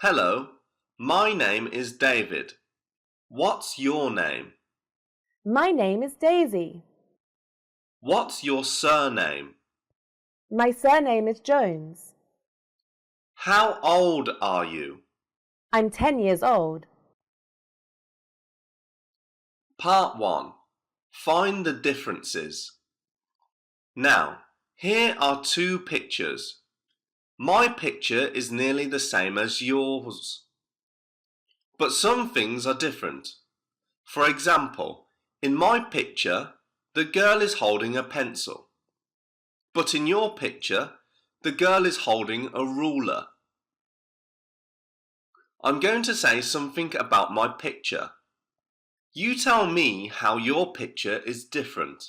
Hello, my name is David. What's your name? My name is Daisy. What's your surname? My surname is Jones. How old are you? I'm 10 years old. Part 1. Find the differences. Now, here are two pictures. My picture is nearly the same as yours. But some things are different. For example, in my picture, the girl is holding a pencil. But in your picture, the girl is holding a ruler. I'm going to say something about my picture. You tell me how your picture is different.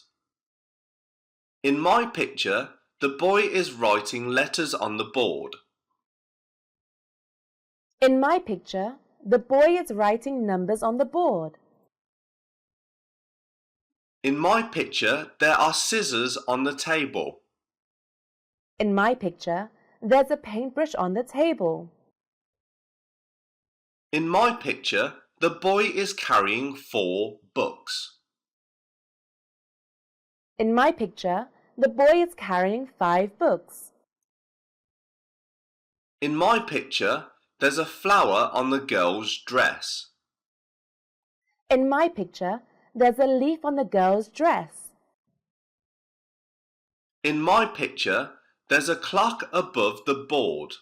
In my picture, the boy is writing letters on the board. In my picture, the boy is writing numbers on the board. In my picture, there are scissors on the table. In my picture, there's a paintbrush on the table. In my picture, the boy is carrying 4 books. In my picture, the boy is carrying 5 books. In my picture, there's a flower on the girl's dress. In my picture, there's a leaf on the girl's dress. In my picture, there's a clock above the board.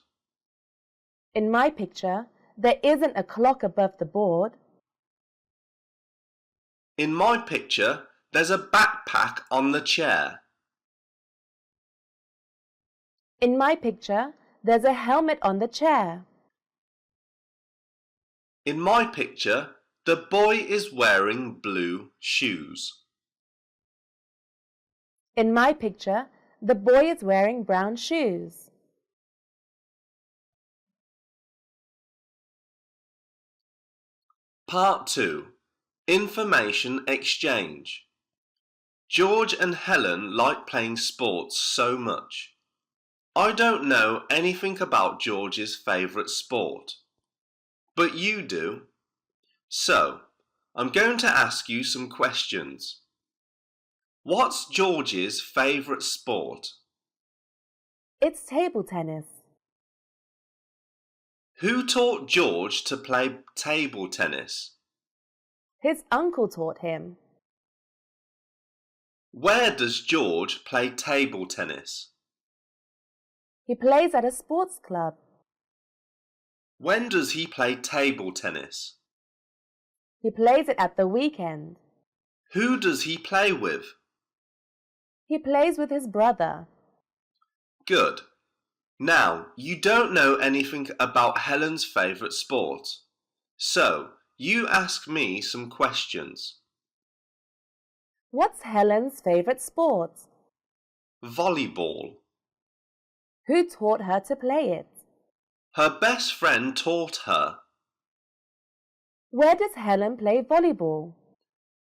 In my picture, there isn't a clock above the board. In my picture, there's a backpack on the chair. In my picture, there's a helmet on the chair. In my picture, the boy is wearing blue shoes. In my picture, the boy is wearing brown shoes. Part 2. Information exchange. George and Helen like playing sports so much. I don't know anything about George's favourite sport, but you do. So, I'm going to ask you some questions. What's George's favourite sport? It's table tennis. Who taught George to play table tennis? His uncle taught him. Where does George play table tennis? He plays at a sports club. When does he play table tennis? He plays it at the weekend. Who does he play with? He plays with his brother. Good. Now, you don't know anything about Helen's favourite sport. So, you ask me some questions. What's Helen's favourite sport? Volleyball. Who taught her to play it? Her best friend taught her. Where does Helen play volleyball?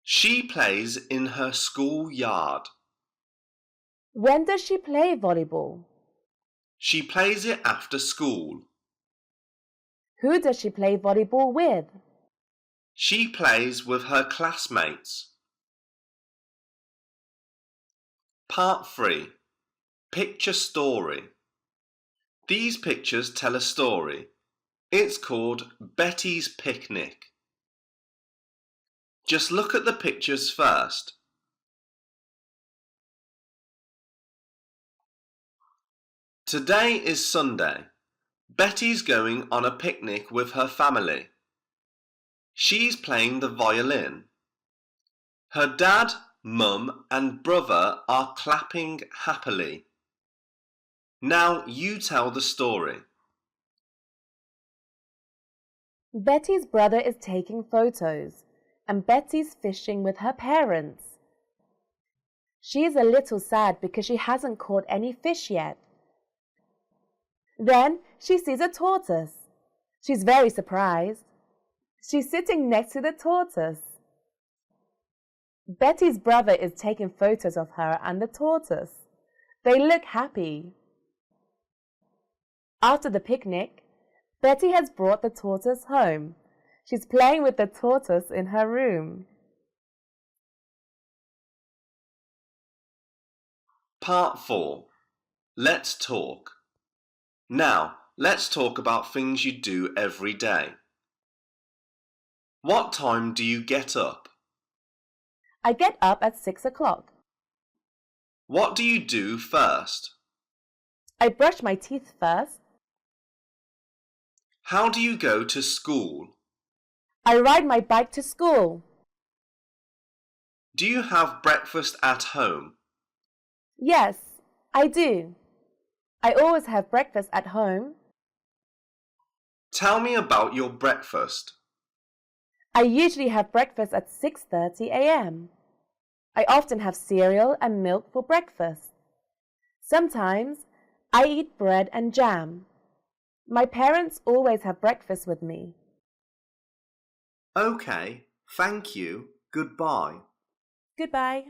She plays in her school yard. When does she play volleyball? She plays it after school. Who does she play volleyball with? She plays with her classmates. Part 3. Picture story. These pictures tell a story. It's called Betty's Picnic. Just look at the pictures first. Today is Sunday. Betty's going on a picnic with her family. She's playing the violin. Her dad, mum and brother are clapping happily. Now you tell the story. Betty's brother is taking photos and Betty's fishing with her parents. She is a little sad because she hasn't caught any fish yet. Then she sees a tortoise. She's very surprised. She's sitting next to the tortoise. Betty's brother is taking photos of her and the tortoise. They look happy. After the picnic, Betty has brought the tortoise home. She's playing with the tortoise in her room. Part 4. Let's talk. Now, let's talk about things you do every day. What time do you get up? I get up at 6 o'clock. What do you do first? I brush my teeth first. How do you go to school? I ride my bike to school. Do you have breakfast at home? Yes, I do. I always have breakfast at home. Tell me about your breakfast. I usually have breakfast at 6:30 a.m. I often have cereal and milk for breakfast. Sometimes I eat bread and jam. My parents always have breakfast with me. Okay, thank you. Goodbye. Goodbye.